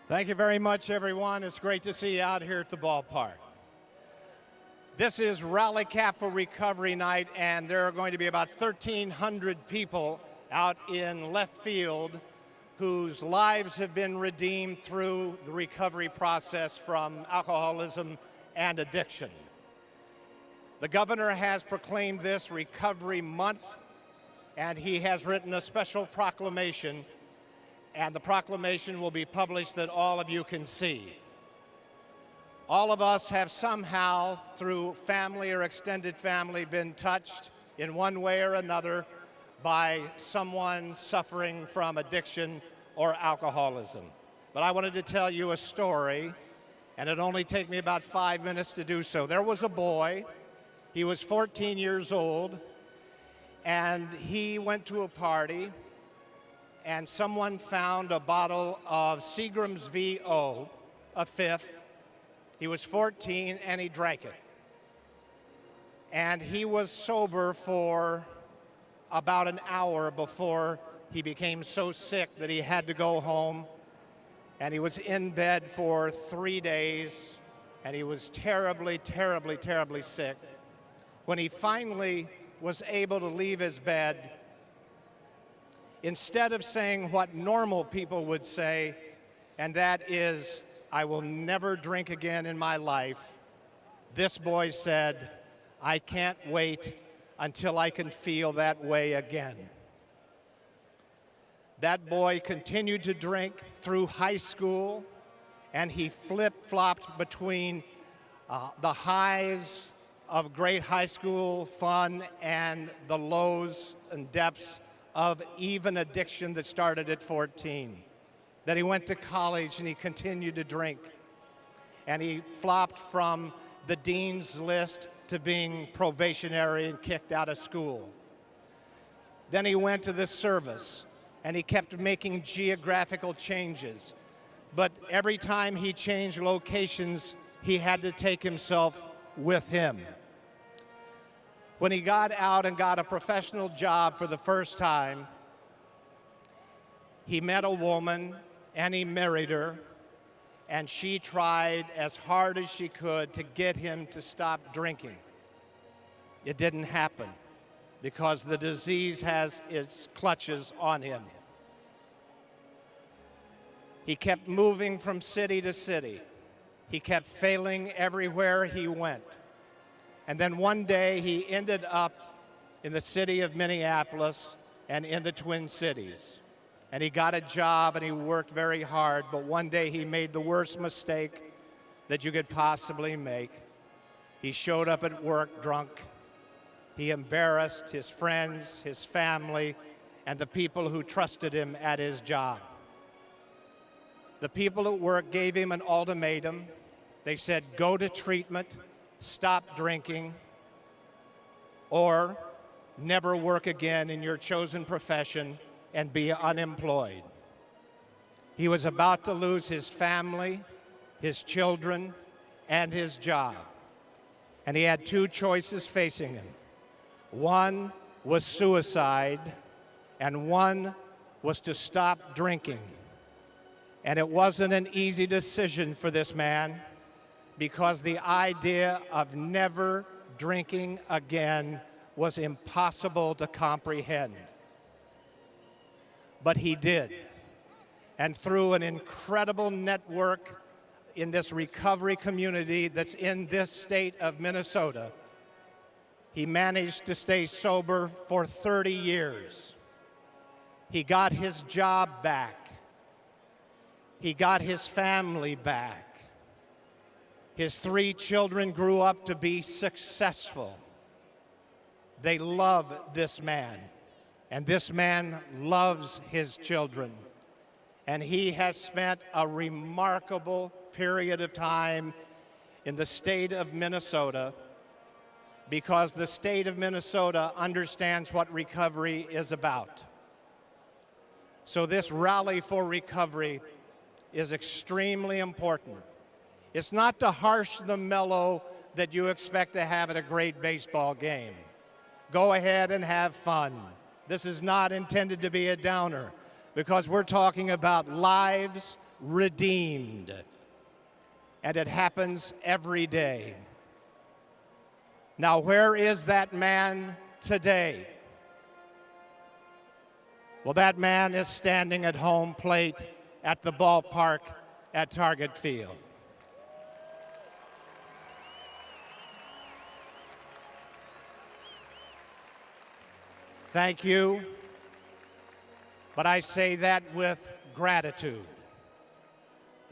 Thank you very much, everyone. It's great to see you out here at the ballpark. This is Rally Cap for Recovery Night, and there are going to be about 1,300 people out in left field whose lives have been redeemed through the recovery process from alcoholism and addiction. The governor has proclaimed this Recovery Month, and he has written a special proclamation, and the proclamation will be published that all of you can see. All of us have somehow, through family or extended family, been touched in one way or another by someone suffering from addiction or alcoholism. But I wanted to tell you a story, and it'll only take me about 5 minutes to do so. There was a boy, he was 14 years old, and he went to a party, and someone found a bottle of Seagram's VO, a fifth. He was 14 and he drank it. And he was sober for about an hour before he became so sick that he had to go home. And he was in bed for 3 days, and he was terribly, terribly, terribly sick. When he finally was able to leave his bed, instead of saying what normal people would say, and that is, "I will never drink again in my life," this boy said, "I can't wait until I can feel that way again." That boy continued to drink through high school, and he flip-flopped between the highs of great high school fun and the lows and depths of even addiction that started at 14. Then he went to college and he continued to drink. And he flopped from the dean's list to being probationary and kicked out of school. Then he went to the service and he kept making geographical changes. But every time he changed locations, he had to take himself with him. When he got out and got a professional job for the first time, he met a woman and he married her, and she tried as hard as she could to get him to stop drinking. It didn't happen because the disease has its clutches on him. He kept moving from city to city. He kept failing everywhere he went. And then one day he ended up in the city of Minneapolis and in the Twin Cities. And he got a job and he worked very hard, but one day he made the worst mistake that you could possibly make. He showed up at work drunk. He embarrassed his friends, his family, and the people who trusted him at his job. The people at work gave him an ultimatum. They said, "Go to treatment, stop drinking, or never work again in your chosen profession and be unemployed." He was about to lose his family, his children, and his job. And he had two choices facing him. One was suicide, and one was to stop drinking. And it wasn't an easy decision for this man, because the idea of never drinking again was impossible to comprehend. But he did. And through an incredible network in this recovery community that's in this state of Minnesota, he managed to stay sober for 30 years. He got his job back. He got his family back. His 3 children grew up to be successful. They love this man, and this man loves his children. And he has spent a remarkable period of time in the state of Minnesota, because the state of Minnesota understands what recovery is about. So this rally for recovery is extremely important. It's not the harsh, the mellow that you expect to have at a great baseball game. Go ahead and have fun. This is not intended to be a downer, because we're talking about lives, redeemed. And it happens every day. Now, where is that man today? Well, that man is standing at home plate at the ballpark at Target Field. Thank you, but I say that with gratitude.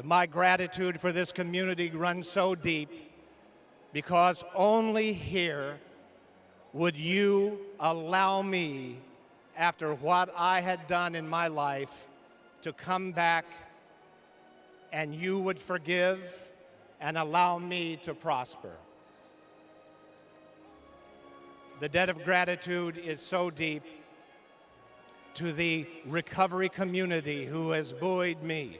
My gratitude for this community runs so deep because only here would you allow me, after what I had done in my life, to come back and you would forgive and allow me to prosper. The debt of gratitude is so deep to the recovery community who has buoyed me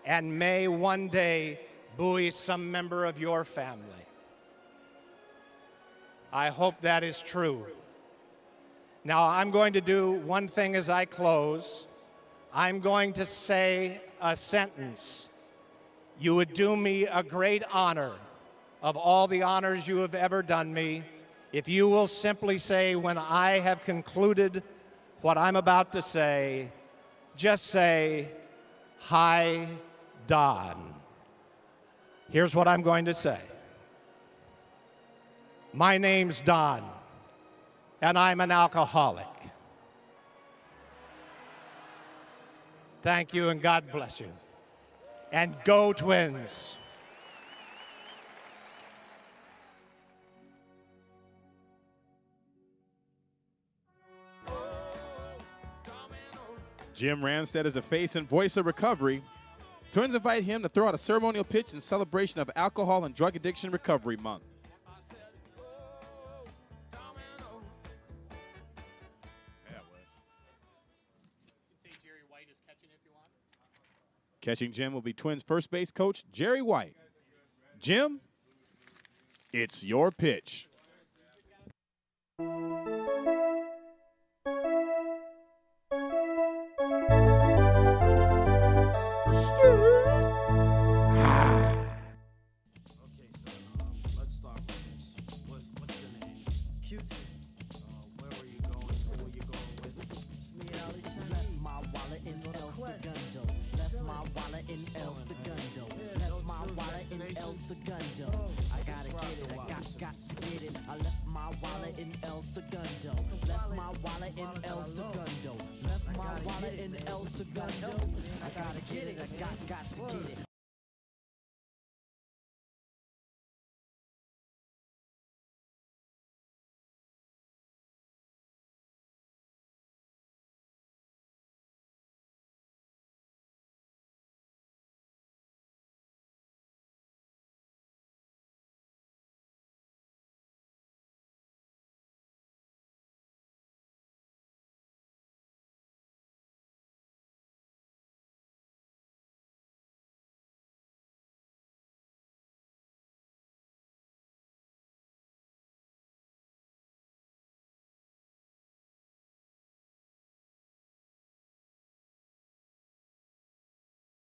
and may one day buoy some member of your family. I hope that is true. Now, I'm going to do one thing as I close. I'm going to say a sentence. You would do me a great honor of all the honors you have ever done me if you will simply say, when I have concluded what I'm about to say, just say, "Hi, Don." Here's what I'm going to say. My name's Don, and I'm an alcoholic. Thank you, and God bless you. And go Twins. Jim Ramstad is a face and voice of recovery. Twins invite him to throw out a ceremonial pitch in celebration of Alcohol and Drug Addiction Recovery Month. Catching Jim will be Twins first base coach Jerry White. Jim, it's your pitch. Okay, so let's start with this. What's your name? Cute. Where were you going? Who were you going with? It's me, Ali. Left my wallet in El Segundo. Left my wallet in El Segundo. Left my wallet in El Segundo. I gotta get it. I got to get it. I left my wallet in El Segundo. Left my wallet in El Segundo. Left my wallet in El Segundo. I gotta get it. I got to get it.